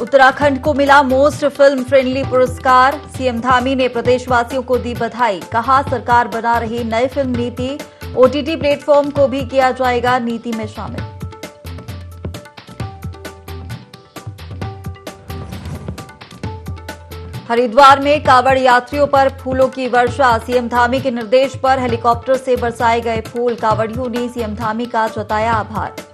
उत्तराखंड को मिला most film friendly पुरस्कार। सीएम धामी ने प्रदेशवासियों को दी बधाई। कहा, सरकार बना रही नई फिल्म नीति, ओटीटी प्लेटफॉर्म को भी किया जाएगा नीति में शामिल। हरिद्वार में कांवड़ यात्रियों पर फूलों की वर्षा। सीएम धामी के निर्देश पर हेलीकॉप्टर से बरसाए गए फूल। कांवड़ियों ने सीएम धामी का जताया आभार।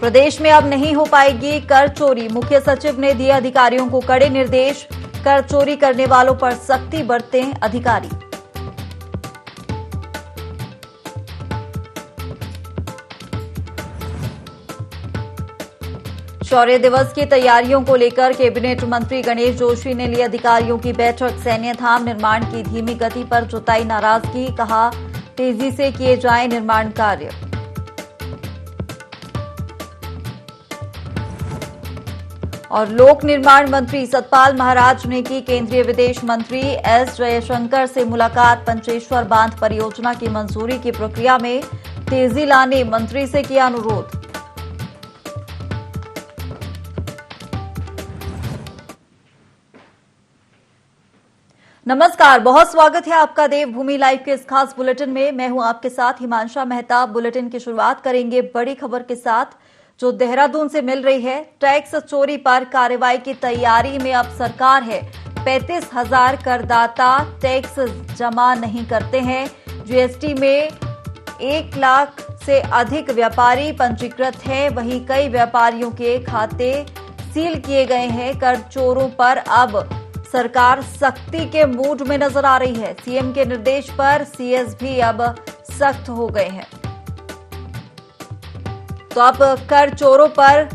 प्रदेश में अब नहीं हो पाएगी कर चोरी। मुख्य सचिव ने दिए अधिकारियों को कड़े निर्देश। कर चोरी करने वालों पर सख्ती बरतें अधिकारी। शौर्य दिवस की तैयारियों को लेकर कैबिनेट मंत्री गणेश जोशी ने ली अधिकारियों की बैठक। सैन्य धाम निर्माण की धीमी गति पर जताई नाराजगी। कहा, तेजी से किए जाएं निर्माण कार्य। और लोक निर्माण मंत्री सतपाल महाराज ने की केंद्रीय विदेश मंत्री एस जयशंकर से मुलाकात। पंचेश्वर बांध परियोजना की मंजूरी की प्रक्रिया में तेजी लाने मंत्री से किया अनुरोध। नमस्कार, बहुत स्वागत है आपका देवभूमि लाइव के इस खास बुलेटिन में। मैं हूं आपके साथ हिमांशा मेहता। बुलेटिन की शुरुआत करेंगे बड़ी खबर के साथ जो देहरादून से मिल रही है। टैक्स चोरी पर कार्रवाई की तैयारी में अब सरकार है। 35,000 करदाता टैक्स जमा नहीं करते हैं। जीएसटी में 1 लाख से अधिक व्यापारी पंजीकृत हैं। वहीं कई व्यापारियों के खाते सील किए गए हैं। कर चोरों पर अब सरकार सख्ती के मूड में नजर आ रही है। सीएम के निर्देश पर सीएस भी अब सख्त हो गए हैं। तो अब कर चोरों पर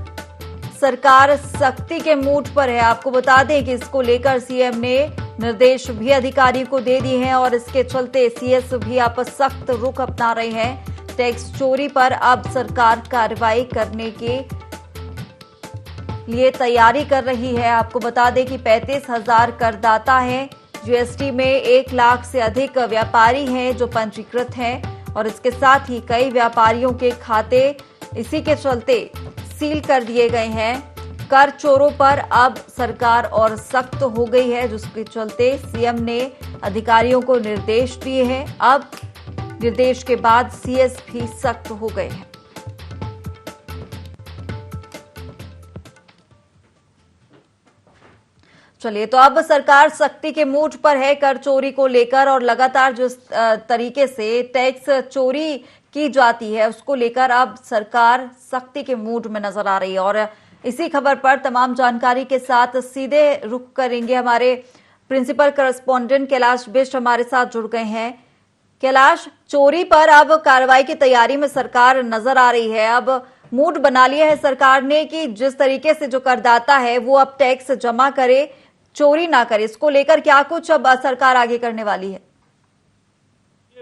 सरकार सख्ती के मूड पर है। आपको बता दें कि इसको लेकर सीएम ने निर्देश भी अधिकारियों को दे दिए हैं और इसके चलते सीएस भी अब सख्त रुख अपना रहे हैं। टैक्स चोरी पर अब सरकार कार्रवाई करने के लिए तैयारी कर रही है। आपको बता दें कि 35,000 करदाता हैं। जीएसटी में 1 लाख से अधिक व्यापारी हैं जो पंजीकृत हैं और इसके साथ ही कई व्यापारियों के खाते इसी के चलते सील कर दिए गए हैं। कर चोरों पर अब सरकार और सख्त हो गई है, जिसके चलते सीएम ने अधिकारियों को निर्देश दिए हैं। अब निर्देश के बाद सीएस भी सख्त हो गए हैं। चलिए, तो अब सरकार सख्ती के मूड पर है कर चोरी को लेकर और लगातार जिस तरीके से टैक्स चोरी की जाती है उसको लेकर अब सरकार सख्ती के मूड में नजर आ रही है। और इसी खबर पर तमाम जानकारी के साथ सीधे रुख करेंगे। हमारे प्रिंसिपल करस्पॉन्डेंट कैलाश बिष्ट हमारे साथ जुड़ गए हैं। कैलाश, चोरी पर अब कार्रवाई की तैयारी में सरकार नजर आ रही है। अब मूड बना लिया है सरकार ने कि जिस तरीके से जो करदाता है वो अब टैक्स जमा करे, चोरी ना करे। इसको लेकर क्या कुछ अब सरकार आगे करने वाली है?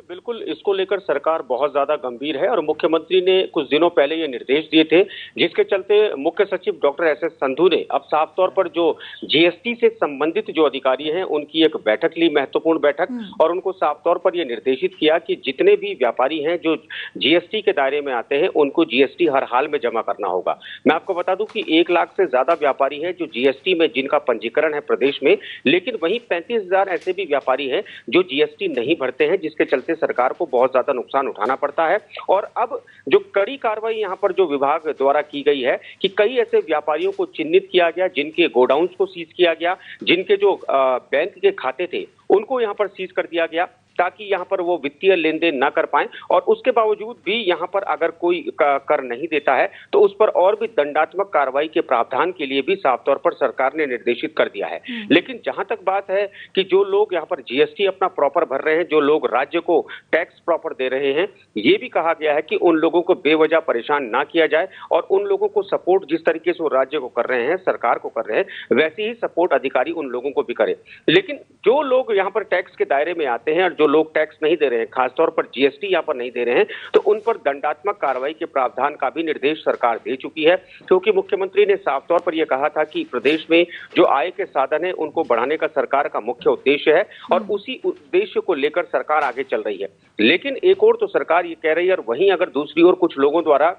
बिल्कुल, इसको लेकर सरकार बहुत ज्यादा गंभीर है और मुख्यमंत्री ने कुछ दिनों पहले ये निर्देश दिए थे, जिसके चलते मुख्य सचिव डॉक्टर एस.एस. संधू ने अब साफ तौर पर जो जीएसटी से संबंधित जो अधिकारी हैं उनकी एक बैठक ली, महत्वपूर्ण बैठक, और उनको साफ तौर पर यह निर्देशित किया कि जितने भी व्यापारी हैं जो जीएसटी के दायरे में आते हैं उनको जीएसटी हर हाल में जमा करना होगा। मैं आपको बता दूं कि 1 लाख से ज्यादा व्यापारी हैं जो जीएसटी में जिनका पंजीकरण है प्रदेश में, लेकिन वहीं 35,000 ऐसे भी व्यापारी हैं जो जीएसटी नहीं भरते हैं, जिसके चलते सरकार को बहुत ज्यादा नुकसान उठाना पड़ता है। और अब जो कड़ी कार्रवाई यहां पर जो विभाग द्वारा की गई है कि कई ऐसे व्यापारियों को चिन्हित किया गया जिनके गोडाउन्स को सीज किया गया, जिनके जो बैंक के खाते थे उनको यहां पर सीज कर दिया गया ताकि यहां पर वो वित्तीय लेन देन न कर पाए। और उसके बावजूद भी यहां पर अगर कोई कर नहीं देता है तो उस पर और भी दंडात्मक कार्रवाई के प्रावधान के लिए भी साफ तौर पर सरकार ने निर्देशित कर दिया है। लेकिन जहां तक बात है कि जो लोग यहां पर जीएसटी अपना प्रॉपर भर रहे हैं, जो लोग राज्य को टैक्स प्रॉपर दे रहे हैं, ये भी कहा गया है कि उन लोगों को बेवजह परेशान ना किया जाए और उन लोगों को सपोर्ट जिस तरीके से वो राज्य को कर रहे हैं, सरकार को कर रहे हैं, वैसे ही सपोर्ट अधिकारी उन लोगों को भी करे। लेकिन जो लोग यहाँ पर टैक्स के दायरे में आते हैं और जो जो लोग टैक्स नहीं दे रहे हैं, खासतौर पर जीएसटी यहाँ पर नहीं दे रहे हैं, तो उन पर दंडात्मक कार्रवाई के प्रावधान का भी निर्देश सरकार दे चुकी है। क्योंकि मुख्यमंत्री ने साफ तौर पर यह कहा था कि प्रदेश में जो आय के साधन है उनको बढ़ाने का सरकार का मुख्य उद्देश्य है और उसी उद्देश्य को लेकर सरकार आगे चल रही है। लेकिन एक ओर तो सरकार ये कह रही है और वहीं अगर दूसरी ओर कुछ लोगों द्वारा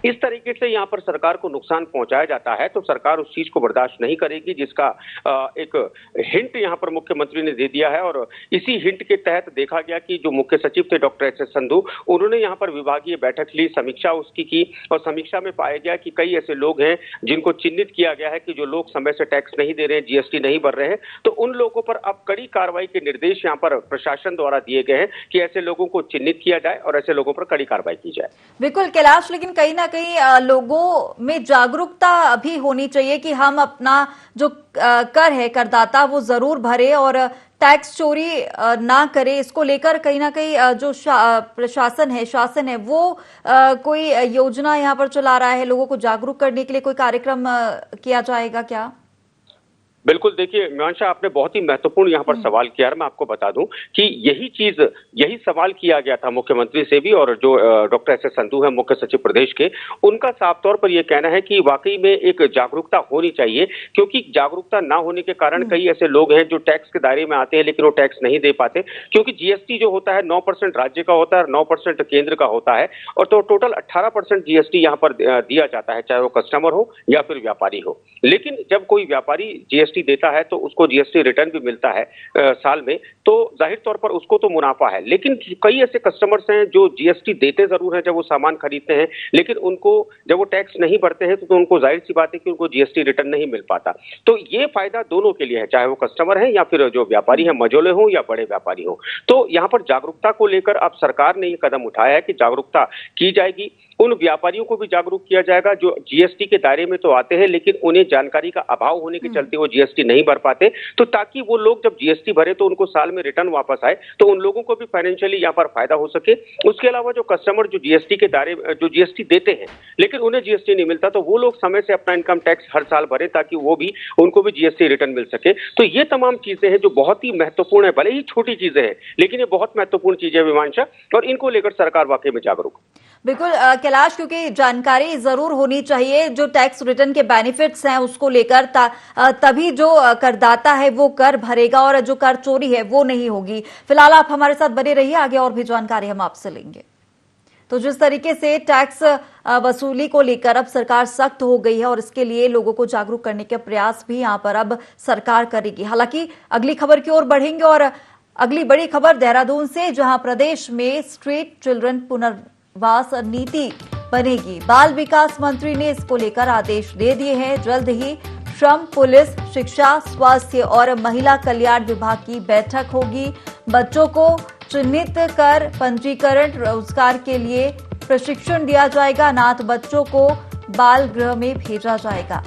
इस तरीके से यहाँ पर सरकार को नुकसान पहुंचाया जाता है तो सरकार उस चीज को बर्दाश्त नहीं करेगी, जिसका एक हिंट यहाँ पर मुख्यमंत्री ने दे दिया है। और इसी हिंट के तहत देखा गया कि जो मुख्य सचिव थे डॉक्टर एस एस संधू, उन्होंने यहाँ पर विभागीय बैठक ली, समीक्षा उसकी की और समीक्षा में पाया गया कि कई ऐसे लोग हैं जिनको चिन्हित किया गया है कि जो लोग समय से टैक्स नहीं दे रहे हैं, जीएसटी नहीं भर रहे हैं, तो उन लोगों पर अब कड़ी कार्रवाई के निर्देश यहाँ पर प्रशासन द्वारा दिए गए हैं कि ऐसे लोगों को चिन्हित किया जाए और ऐसे लोगों पर कड़ी कार्रवाई की जाए। बिल्कुल कैलाश, लेकिन कहीं ना कहीं लोगों में जागरूकता अभी होनी चाहिए कि हम अपना जो कर है, करदाता, वो जरूर भरे और टैक्स चोरी ना करे। इसको लेकर कहीं ना कहीं जो प्रशासन है, शासन है, वो कोई योजना यहाँ पर चला रहा है, लोगों को जागरूक करने के लिए कोई कार्यक्रम किया जाएगा क्या? बिल्कुल, देखिए मीमांसा, आपने बहुत ही महत्वपूर्ण यहाँ पर सवाल किया है। मैं आपको बता दूं कि यही सवाल किया गया था मुख्यमंत्री से भी, और जो डॉक्टर एस एस संधू है मुख्य सचिव प्रदेश के, उनका साफ तौर पर यह कहना है कि वाकई में एक जागरूकता होनी चाहिए, क्योंकि जागरूकता ना होने के कारण कई ऐसे लोग हैं जो टैक्स के दायरे में आते हैं लेकिन वो टैक्स नहीं दे पाते। क्योंकि जीएसटी जो होता है 9% राज्य का होता है और 9% केंद्र का होता है, और तो टोटल 18% जीएसटी यहाँ पर दिया जाता है, चाहे वो कस्टमर हो या फिर व्यापारी हो। लेकिन जब कोई व्यापारी जीएसटी देता है तो उसको जीएसटी रिटर्न भी मिलता है साल में, तो जाहिर तौर पर उसको तो मुनाफा है। लेकिन कई ऐसे कस्टमर्स हैं जो जीएसटी देते जरूर हैं जब वो सामान खरीदते हैं, लेकिन उनको जब वो टैक्स नहीं भरते हैं तो उनको जाहिर सी बात है कि उनको जीएसटी रिटर्न नहीं मिल पाता। तो ये फायदा दोनों के लिए है, चाहे वो कस्टमर है या फिर जो व्यापारी है, मझोले हो या बड़े व्यापारी हो। तो यहाँ पर जागरूकता को लेकर अब सरकार ने ये कदम उठाया है कि जागरूकता की जाएगी। उन व्यापारियों को भी जागरूक किया जाएगा जो जीएसटी के दायरे में तो आते हैं लेकिन उन्हें जानकारी का अभाव होने के चलते वो जीएसटी नहीं भर पाते, तो ताकि वो लोग जब जीएसटी भरे तो उनको साल में रिटर्न वापस आए, तो उन लोगों को भी फाइनेंशियली यहाँ पर फायदा हो सके। उसके अलावा जो कस्टमर जो जीएसटी के दायरे जो जीएसटी देते हैं लेकिन उन्हें जीएसटी नहीं मिलता, तो वो लोग समय से अपना इनकम टैक्स हर साल भरे ताकि उनको भी जीएसटी रिटर्न मिल सके। तो ये तमाम चीजें हैं जो बहुत ही महत्वपूर्ण है, भले ही छोटी चीजें हैं लेकिन ये बहुत महत्वपूर्ण चीजें हैं मीमांसा, और इनको लेकर सरकार वाकई में जागरूक। बिल्कुल कैलाश, क्योंकि जानकारी जरूर होनी चाहिए जो टैक्स रिटर्न के बेनिफिट्स हैं उसको लेकर, तभी जो करदाता है वो कर भरेगा और जो कर चोरी है वो नहीं होगी। फिलहाल आप हमारे साथ बने रहिए, आगे और भी जानकारी हम आपसे लेंगे। तो जिस तरीके से टैक्स वसूली को लेकर अब सरकार सख्त हो गई है और इसके लिए लोगों को जागरूक करने के प्रयास भी यहाँ पर अब सरकार करेगी। हालांकि अगली खबर की ओर बढ़ेंगे और अगली बड़ी खबर देहरादून से, जहां प्रदेश में स्ट्रीट चिल्ड्रन पुनर्वास नीति बनेगी। बाल विकास मंत्री ने इसको लेकर आदेश दे दिए हैं। जल्द ही श्रम, पुलिस, शिक्षा, स्वास्थ्य और महिला कल्याण विभाग की बैठक होगी। बच्चों को चिन्हित कर पंजीकरण, रोजगार के लिए प्रशिक्षण दिया जाएगा। अनाथ बच्चों को बाल गृह में भेजा जाएगा।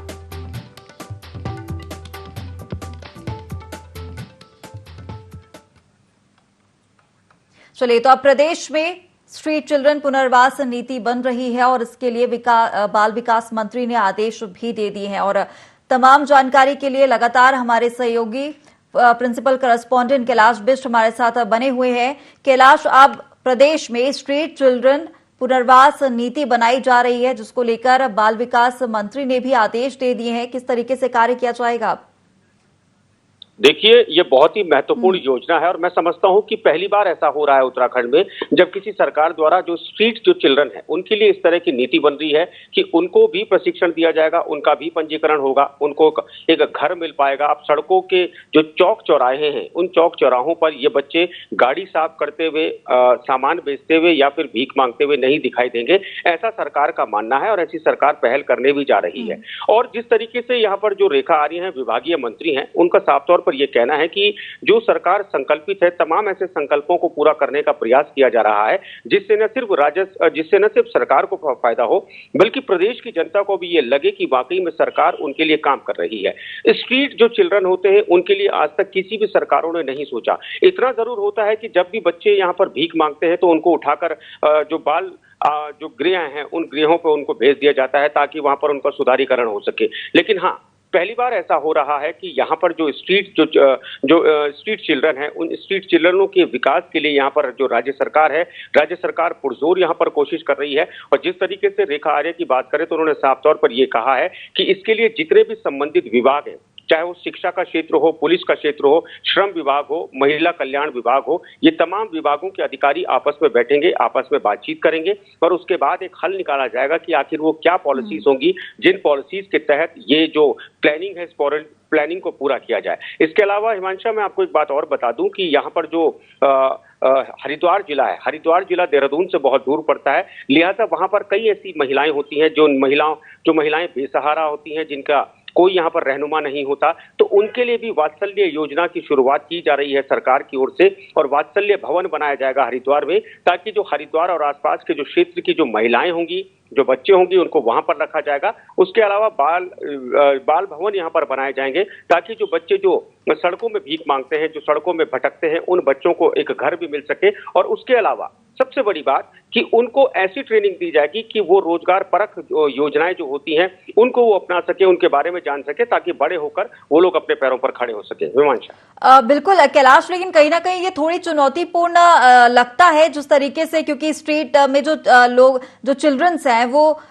चलिए, तो अब प्रदेश में स्ट्रीट चिल्ड्रन पुनर्वास नीति बन रही है और इसके लिए बाल विकास मंत्री ने आदेश भी दे दिए हैं। और तमाम जानकारी के लिए लगातार हमारे सहयोगी प्रिंसिपल करस्पॉन्डेंट कैलाश बिष्ट हमारे साथ बने हुए हैं। कैलाश, अब प्रदेश में स्ट्रीट चिल्ड्रन पुनर्वास नीति बनाई जा रही है जिसको लेकर बाल विकास मंत्री ने भी आदेश दे दिए हैं। किस तरीके से कार्य किया जाएगा? देखिए, ये बहुत ही महत्वपूर्ण योजना है और मैं समझता हूं कि पहली बार ऐसा हो रहा है उत्तराखंड में जब किसी सरकार द्वारा जो स्ट्रीट जो चिल्ड्रन है उनके लिए इस तरह की नीति बन रही है कि उनको भी प्रशिक्षण दिया जाएगा, उनका भी पंजीकरण होगा, उनको एक घर मिल पाएगा। अब सड़कों के जो चौक चौराहे हैं उन चौक चौराहों पर ये बच्चे गाड़ी साफ करते हुए, सामान बेचते हुए या फिर भीख मांगते हुए नहीं दिखाई देंगे, ऐसा सरकार का मानना है और ऐसी सरकार पहल करने भी जा रही है। और जिस तरीके से यहाँ पर जो रेखा आ रही है विभागीय मंत्री हैं, उनका साफ तौर पर यह कहना है कि जो सरकार संकल्पित है तमाम ऐसे संकल्पों को पूरा करने का प्रयास किया जा रहा है जिससे न सिर्फ सरकार को फायदा हो बल्कि प्रदेश की जनता को भी ये लगे कि वाकई में सरकार उनके लिए काम कर रही है। स्ट्रीट जो चिल्ड्रन होते हैं उनके लिए आज तक किसी भी सरकारों ने नहीं सोचा। इतना जरूर होता है कि जब भी बच्चे यहाँ पर भीख मांगते हैं तो उनको उठाकर जो गृह हैं उन गृहों पर उनको भेज दिया जाता है ताकि वहां पर उनका सुधारीकरण हो सके। लेकिन हाँ, पहली बार ऐसा हो रहा है कि यहाँ पर जो स्ट्रीट चिल्ड्रन है, उन स्ट्रीट चिल्ड्रनों के विकास के लिए यहाँ पर जो राज्य सरकार पुरजोर यहाँ पर कोशिश कर रही है। और जिस तरीके से रेखा आर्य की बात करें तो उन्होंने साफ तौर पर यह कहा है कि इसके लिए जितने भी संबंधित विभाग हैं, चाहे वो शिक्षा का क्षेत्र हो, पुलिस का क्षेत्र हो, श्रम विभाग हो, महिला कल्याण विभाग हो, ये तमाम विभागों के अधिकारी आपस में बैठेंगे, आपस में बातचीत करेंगे और उसके बाद एक हल निकाला जाएगा कि आखिर वो क्या पॉलिसीज होंगी जिन पॉलिसीज के तहत ये जो प्लानिंग है, इस प्लानिंग को पूरा किया जाए। इसके अलावा हिमांशा, मैं आपको एक बात और बता दूं कि यहाँ पर जो हरिद्वार जिला है, हरिद्वार जिला देहरादून से बहुत दूर पड़ता है, लिहाजा वहां पर कई ऐसी महिलाएं होती हैं जो महिलाएं बेसहारा होती हैं, जिनका कोई यहाँ पर रहनुमा नहीं होता, तो उनके लिए भी वात्सल्य योजना की शुरुआत की जा रही है सरकार की ओर से। और वात्सल्य भवन बनाया जाएगा हरिद्वार में, ताकि जो हरिद्वार और आसपास के जो क्षेत्र की जो महिलाएं होंगी, जो बच्चे होंगे, उनको वहां पर रखा जाएगा। उसके अलावा बाल भवन यहाँ पर बनाए जाएंगे, ताकि जो बच्चे जो सड़कों में भीख मांगते हैं, जो सड़कों में भटकते हैं, उन बच्चों को एक घर भी मिल सके। और उसके अलावा सबसे बड़ी बात कि उनको ऐसी ट्रेनिंग दी जाएगी कि वो रोजगार परक योजनाएं जो होती हैं उनको वो अपना सके, उनके बारे में जान सके, ताकि बड़े होकर वो लोग अपने पैरों पर खड़े हो सके। विमांशा, बिल्कुल कैलाश, लेकिन कहीं ना कहीं ये थोड़ी चुनौतीपूर्ण लगता है जिस तरीके से, क्योंकि स्ट्रीट में जो लोग, जो चिल्ड्रंस हैं, वो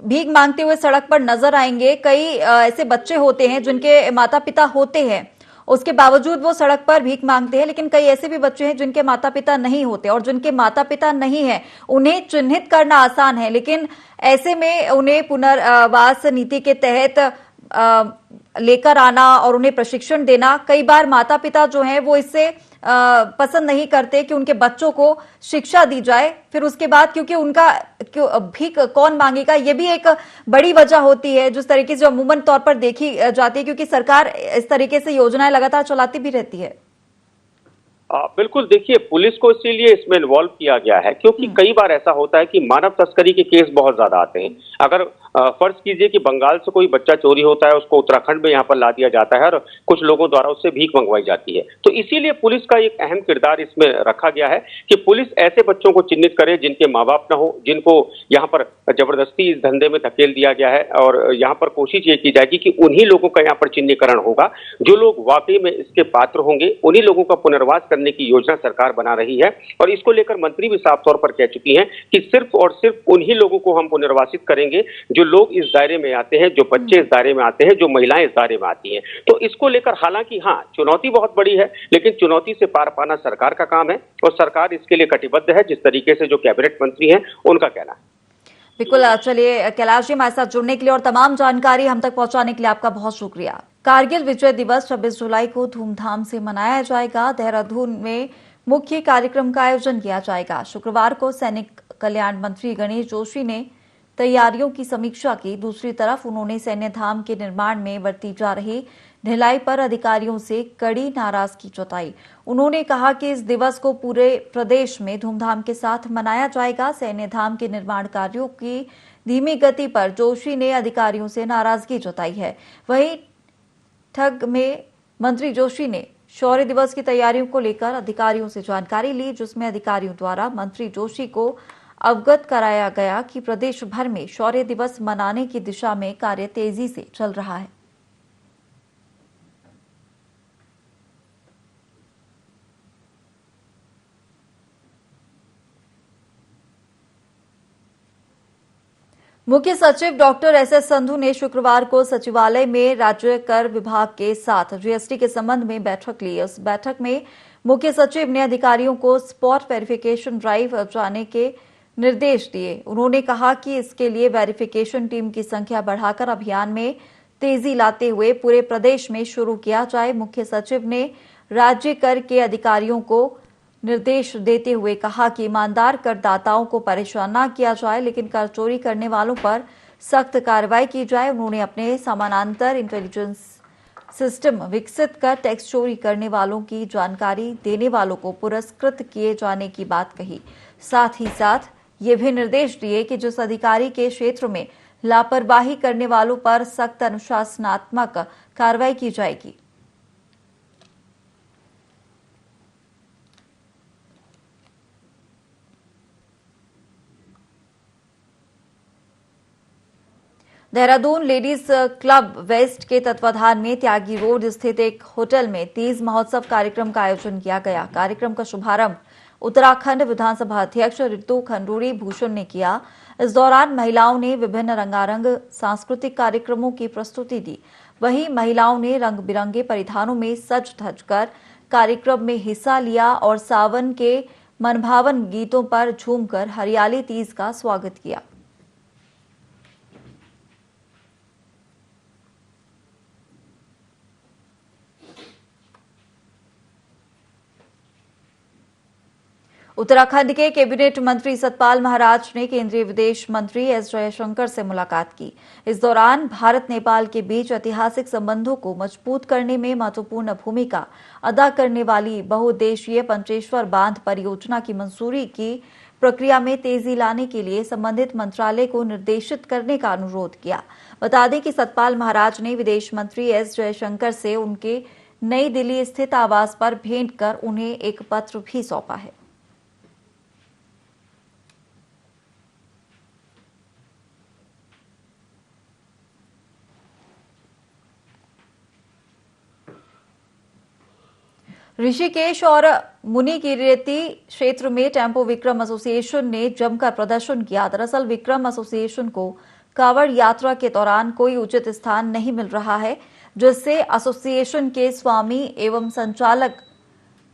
भीख मांगते हुए सड़क पर नजर आएंगे। कई ऐसे बच्चे होते हैं जिनके माता पिता होते हैं, उसके बावजूद वो सड़क पर भीख मांगते हैं। लेकिन कई ऐसे भी बच्चे हैं जिनके माता पिता नहीं होते, और जिनके माता पिता नहीं है उन्हें चिन्हित करना आसान है, लेकिन ऐसे में उन्हें पुनर्वास नीति के तहत लेकर आना और उन्हें प्रशिक्षण देना, कई बार माता पिता जो हैं वो इससे पसंद नहीं करते कि उनके बच्चों को शिक्षा दी जाए। फिर उसके बाद क्योंकि उनका भीख कौन मांगेगा, ये भी एक बड़ी वजह होती है जिस तरीके से अमूमन तौर पर देखी जाती है, क्योंकि सरकार इस तरीके से योजनाएं लगातार चलाती भी रहती है। बिल्कुल, देखिए, पुलिस को इसीलिए इसमें इन्वॉल्व किया गया है क्योंकि कई बार ऐसा होता है कि मानव तस्करी के केस बहुत ज्यादा आते हैं। अगर फर्ज कीजिए कि बंगाल से कोई बच्चा चोरी होता है, उसको उत्तराखंड में यहाँ पर ला दिया जाता है और कुछ लोगों द्वारा उससे भीख मंगवाई जाती है, तो इसीलिए पुलिस का एक अहम किरदार इसमें रखा गया है कि पुलिस ऐसे बच्चों को चिन्हित करे जिनके माँ बाप न हो, जिनको यहाँ पर जबरदस्ती इस धंधे में धकेल दिया गया है। और यहाँ पर कोशिश ये की जाएगी कि उन्हीं लोगों का यहाँ पर चिन्हीकरण होगा, जो लोग वाकई में इसके पात्र होंगे, उन्हीं लोगों का पुनर्वास करने की योजना सरकार बना रही है। और इसको लेकर मंत्री भी साफ तौर पर कह चुकी हैं कि सिर्फ और सिर्फ उन्हीं लोगों को हम पुनर्वासित करेंगे जो लोग इस दायरे में आते हैं, जो बच्चे इस दायरे में आते हैं, जो महिलाएं इस दायरे में आती हैं। तो इसको लेकर हालांकि हाँ, चुनौती बहुत बड़ी है, लेकिन चुनौती से पार पाना सरकार का काम है और सरकार इसके लिए कटिबद्ध है, जिस तरीके से जो कैबिनेट मंत्री हैं उनका कहना है। बिल्कुल, चलिए कैलाश जी, हमारे साथ जुड़ने के लिए और तमाम जानकारी हम तक पहुंचाने के लिए आपका बहुत शुक्रिया। कारगिल विजय दिवस 26 जुलाई को धूमधाम से मनाया जाएगा। देहरादून में मुख्य कार्यक्रम का आयोजन किया जाएगा। शुक्रवार को सैनिक कल्याण मंत्री गणेश जोशी ने तैयारियों की समीक्षा की। दूसरी तरफ उन्होंने सैन्य धाम के निर्माण में बरती जा रही ढिलाई पर अधिकारियों से कड़ी नाराजगी जताई। उन्होंने कहा कि इस दिवस को पूरे प्रदेश में धूमधाम के साथ मनाया जाएगा। सैन्य धाम के निर्माण कार्यों की धीमी गति पर जोशी ने अधिकारियों से नाराजगी जताई है। वहीं ठग में मंत्री जोशी ने शौर्य दिवस की तैयारियों को लेकर अधिकारियों से जानकारी ली, जिसमें अधिकारियों द्वारा मंत्री जोशी को अवगत कराया गया कि प्रदेश भर में शौर्य दिवस मनाने की दिशा में कार्य तेजी से चल रहा है। मुख्य सचिव डॉक्टर एसएस संधू ने शुक्रवार को सचिवालय में राज्य कर विभाग के साथ जीएसटी के संबंध में बैठक ली। इस बैठक में मुख्य सचिव ने अधिकारियों को स्पॉट वेरिफिकेशन ड्राइव जाने के निर्देश दिए। उन्होंने कहा कि इसके लिए वेरिफिकेशन टीम की संख्या बढ़ाकर अभियान में तेजी लाते हुए पूरे प्रदेश में शुरू किया जाए। मुख्य सचिव ने राज्य कर के अधिकारियों को निर्देश देते हुए कहा कि ईमानदार करदाताओं को परेशान न किया जाए, लेकिन कर चोरी करने वालों पर सख्त कार्रवाई की जाए। उन्होंने अपने समानांतर इंटेलिजेंस सिस्टम विकसित कर टैक्स चोरी करने वालों की जानकारी देने वालों को पुरस्कृत किए जाने की बात कही। साथ ही साथ ये भी निर्देश दिए कि जिस अधिकारी के क्षेत्र में लापरवाही करने वालों पर सख्त अनुशासनात्मक कार्रवाई की जाएगी। देहरादून लेडीज क्लब वेस्ट के तत्वाधान में त्यागी रोड स्थित एक होटल में तीज महोत्सव कार्यक्रम का आयोजन किया गया। कार्यक्रम का शुभारंभ उत्तराखंड विधानसभा अध्यक्ष ऋतु खंडूरी भूषण ने किया। इस दौरान महिलाओं ने विभिन्न रंगारंग सांस्कृतिक कार्यक्रमों की प्रस्तुति दी। वहीं महिलाओं ने रंग बिरंगे परिधानों में सज धज कर कार्यक्रम में हिस्सा लिया और सावन के मनभावन गीतों पर झूमकर हरियाली तीज का स्वागत किया। उत्तराखंड के कैबिनेट मंत्री सतपाल महाराज ने केंद्रीय विदेश मंत्री एस जयशंकर से मुलाकात की। इस दौरान भारत नेपाल के बीच ऐतिहासिक संबंधों को मजबूत करने में महत्वपूर्ण भूमिका अदा करने वाली बहुउद्देशीय पंचेश्वर बांध परियोजना की मंजूरी की प्रक्रिया में तेजी लाने के लिए संबंधित मंत्रालय को निर्देशित करने का अनुरोध किया। बता दें कि सतपाल महाराज ने विदेश मंत्री एस जयशंकर से उनके नई दिल्ली स्थित आवास पर भेंट कर उन्हें एक पत्र भी सौंपा है। ऋषिकेश और मुनिकीरेती क्षेत्र में टेम्पो विक्रम एसोसिएशन ने जमकर प्रदर्शन किया। दरअसल विक्रम एसोसिएशन को कांवड़ यात्रा के दौरान कोई उचित स्थान नहीं मिल रहा है, जिससे एसोसिएशन के स्वामी एवं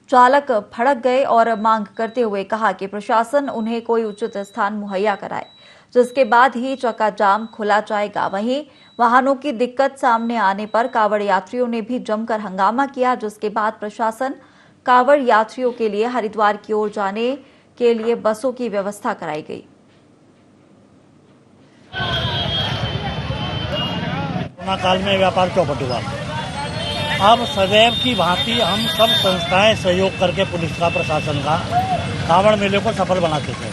चालक भड़क गए और मांग करते हुए कहा कि प्रशासन उन्हें कोई उचित स्थान मुहैया कराए, जिसके बाद ही चक्का जाम खोला जाएगा। वहीं वाहनों की दिक्कत सामने आने पर कांवड़ यात्रियों ने भी जमकर हंगामा किया, जिसके बाद प्रशासन कांवड़ यात्रियों के लिए हरिद्वार की ओर जाने के लिए बसों की व्यवस्था कराई गई। कोरोना काल में व्यापार चौपट हुआ। अब सदैव की भांति हम सब संस्थाएं सहयोग करके पुलिस का, प्रशासन का कांवड़ मेले को सफल बनाते थे,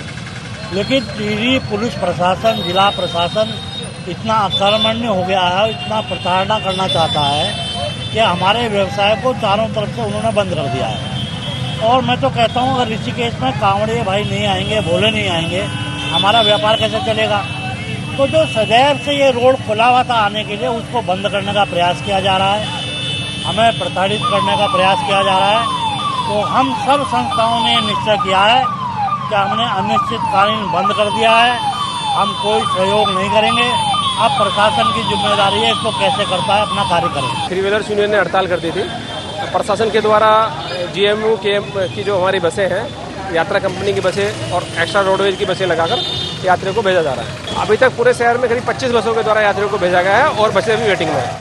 लेकिन टिहरी पुलिस प्रशासन, जिला प्रशासन इतना आक्रमण्य हो गया है, इतना प्रताड़ना करना चाहता है कि हमारे व्यवसाय को चारों तरफ से उन्होंने बंद कर दिया है। और मैं तो कहता हूँ अगर ऋषिकेश में कांवड़िए भाई नहीं आएंगे, भोले नहीं आएंगे, हमारा व्यापार कैसे चलेगा। तो जो सदैव से ये रोड खुला हुआ था आने के लिए, उसको बंद करने का प्रयास किया जा रहा है, हमें प्रताड़ित करने का प्रयास किया जा रहा है। तो हम सब संस्थाओं ने निश्चय किया है कि हमने अनिश्चितकालीन बंद कर दिया है, हम कोई सहयोग नहीं करेंगे। अब प्रशासन की जिम्मेदारी है इसको कैसे करता है अपना कार्य करें। थ्री व्हीलर्स यूनियन ने हड़ताल कर दी थी। प्रशासन के द्वारा जीएमयू की जो हमारी बसें हैं, यात्रा कंपनी की बसें और एक्स्ट्रा रोडवेज की बसें लगाकर यात्रियों को भेजा जा रहा है। अभी तक पूरे शहर में करीब 25 बसों के द्वारा यात्रियों को भेजा गया है और बसें भी वेटिंग में है।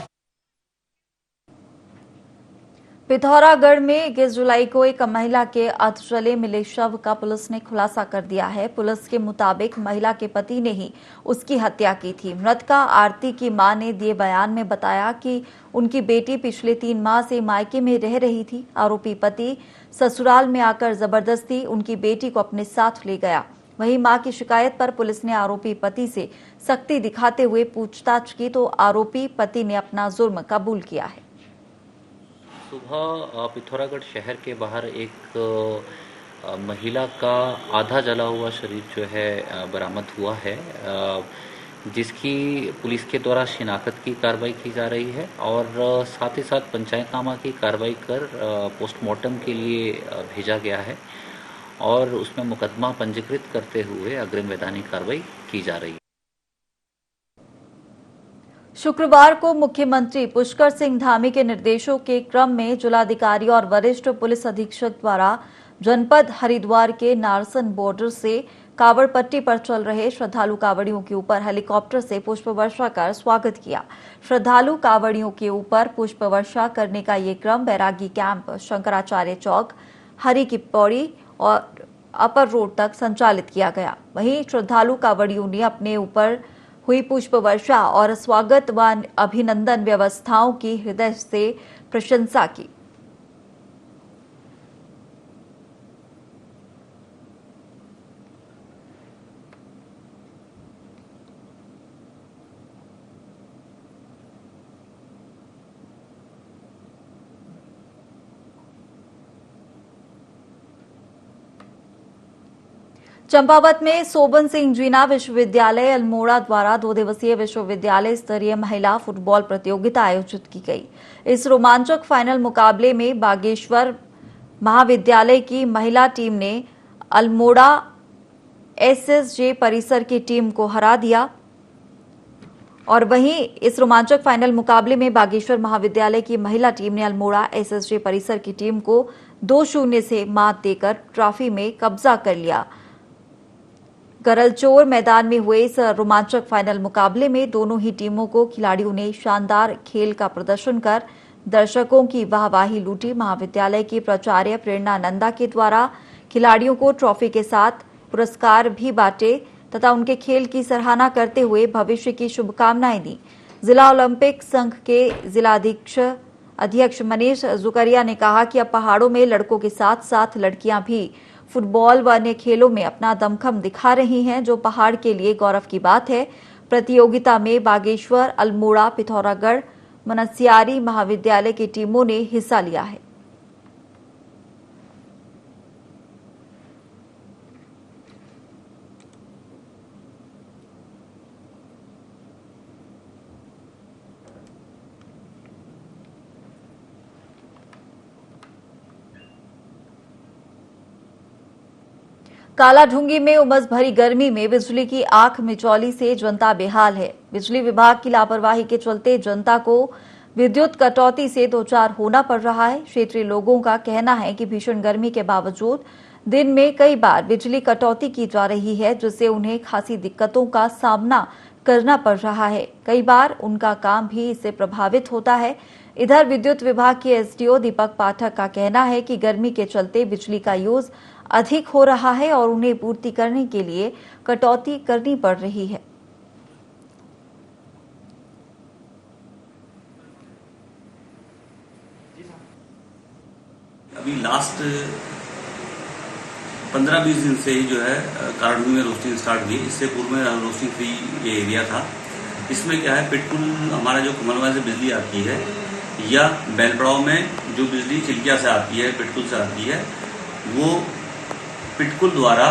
पिथौरागढ़ में 21 जुलाई को एक महिला के अधजले मिले शव का पुलिस ने खुलासा कर दिया है। पुलिस के मुताबिक महिला के पति ने ही उसकी हत्या की थी। मृतका आरती की मां ने दिए बयान में बताया कि उनकी बेटी पिछले 3 माह से मायके में रह रही थी। आरोपी पति ससुराल में आकर जबरदस्ती उनकी बेटी को अपने साथ ले गया। वहीं मां की शिकायत पर पुलिस ने आरोपी पति से सख्ती दिखाते हुए पूछताछ की तो आरोपी पति ने अपना जुर्म कबूल किया है। सुबह पिथौरागढ़ शहर के बाहर एक महिला का आधा जला हुआ शरीर जो है बरामद हुआ है, जिसकी पुलिस के द्वारा शिनाख्त की कार्रवाई की जा रही है और साथ ही साथ पंचायतनामा की कार्रवाई कर पोस्टमार्टम के लिए भेजा गया है और उसमें मुकदमा पंजीकृत करते हुए अग्रिम वैधानिक कार्रवाई की जा रही है। शुक्रवार को मुख्यमंत्री पुष्कर सिंह धामी के निर्देशों के क्रम में जिलाधिकारी और वरिष्ठ पुलिस अधीक्षक द्वारा जनपद हरिद्वार के नारसन बॉर्डर से कांवड़ पट्टी पर चल रहे श्रद्धालु कांवड़ियों के ऊपर हेलीकॉप्टर से पुष्प वर्षा कर स्वागत किया। श्रद्धालु कांवड़ियों के ऊपर पुष्प वर्षा करने का ये क्रम बैरागी कैंप, शंकराचार्य चौक, हरि की पौड़ी और अपर रोड तक संचालित किया गया। वहीं श्रद्धालु कांवड़ियों ने अपने ऊपर हुई पुष्प वर्षा और स्वागत व अभिनंदन व्यवस्थाओं की हृदय से प्रशंसा की। चंपावत में सोबन सिंह जीना विश्वविद्यालय अल्मोड़ा द्वारा 2 दिवसीय विश्वविद्यालय स्तरीय महिला फुटबॉल प्रतियोगिता आयोजित की गई। इस रोमांचक फाइनल मुकाबले में बागेश्वर महाविद्यालय की महिला टीम ने अल्मोड़ा एसएसजे परिसर की टीम को हरा दिया और वहीं इस रोमांचक फाइनल मुकाबले में बागेश्वर महाविद्यालय की महिला टीम ने अल्मोड़ा एसएसजे परिसर की टीम को 2-0 से मात देकर ट्रॉफी में कब्जा कर लिया। गरलचोर मैदान में हुए इस रोमांचक फाइनल मुकाबले में दोनों ही टीमों को खिलाड़ियों ने शानदार खेल का प्रदर्शन कर दर्शकों की वाहवाही लूटी। महाविद्यालय की प्राचार्य प्रेरणा नंदा के द्वारा खिलाड़ियों को ट्रॉफी के साथ पुरस्कार भी बांटे तथा उनके खेल की सराहना करते हुए भविष्य की शुभकामनाएं दी। जिला ओलंपिक संघ के जिलाध्यक्ष मनीष जुकरिया ने कहा कि अब पहाड़ों में लड़कों के साथ साथ लड़कियां भी फुटबॉल व अन्य खेलों में अपना दमखम दिखा रही हैं, जो पहाड़ के लिए गौरव की बात है। प्रतियोगिता में बागेश्वर, अल्मोड़ा, पिथौरागढ़, मनस्यारी महाविद्यालय की टीमों ने हिस्सा लिया है। कालाढूंगी में उमस भरी गर्मी में बिजली की आंख मिचौली से जनता बेहाल है। बिजली विभाग की लापरवाही के चलते जनता को विद्युत कटौती से दो चार होना पड़ रहा है। क्षेत्रीय लोगों का कहना है कि भीषण गर्मी के बावजूद दिन में कई बार बिजली कटौती की जा रही है, जिससे उन्हें खासी दिक्कतों का सामना करना पड़ रहा है। कई बार उनका काम भी इससे प्रभावित होता है। इधर विद्युत विभाग के एसडीओ दीपक पाठक का कहना है कि गर्मी के चलते बिजली का यूज अधिक हो रहा है और उन्हें पूर्ति करने के लिए कटौती करनी पड़ रही है। अभी लास्ट 15-20 दिन से ही जो है कालाढूंगी में रोस्टिंग स्टार्ट हुई। इससे पूर्व में रोस्टिंग फ्री ये एरिया था। इसमें क्या है, पेट्रोल हमारा जो कमलवा से बिजली आती है या बैलपड़ाव में जो बिजली चिल्किया से आती है, पिटकुल से आती है, वो पिटकुल द्वारा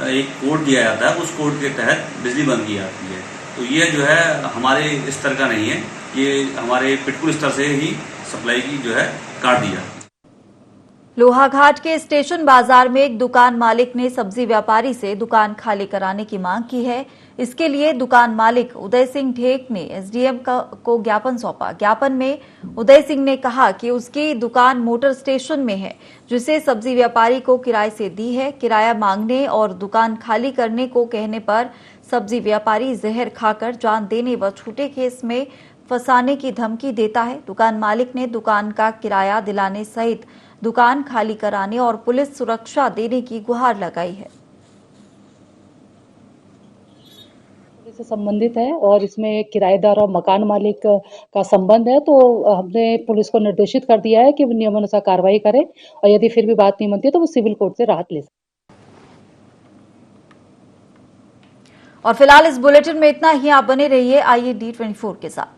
एक कोड दिया जाता है। उस कोड के तहत बिजली बंद की जाती है। तो ये जो है हमारे स्तर का नहीं है, ये हमारे पिटकुल स्तर से ही सप्लाई की जो है काट दिया। लोहाघाट के स्टेशन बाजार में एक दुकान मालिक ने सब्जी व्यापारी से दुकान खाली कराने की मांग की है। इसके लिए दुकान मालिक उदय सिंह ढेक ने एसडीएम को ज्ञापन सौंपा। ज्ञापन में उदय सिंह ने कहा कि उसकी दुकान मोटर स्टेशन में है, जिसे सब्जी व्यापारी को किराए से दी है। किराया मांगने और दुकान खाली करने को कहने पर सब्जी व्यापारी जहर खाकर जान देने व छूटे केस में फंसाने की धमकी देता है। दुकान मालिक ने दुकान का किराया दिलाने सहित दुकान खाली कराने और पुलिस सुरक्षा देने की गुहार लगाई है। से संबंधित है और इसमें किराएदार और मकान मालिक का संबंध है, तो हमने पुलिस को निर्देशित कर दिया है कि वो नियमानुसार कार्रवाई करे और यदि फिर भी बात नहीं बनती है तो वो सिविल कोर्ट से राहत ले सकते। और फिलहाल इस बुलेटिन में इतना ही। आप बने रहिए IE D24 के साथ।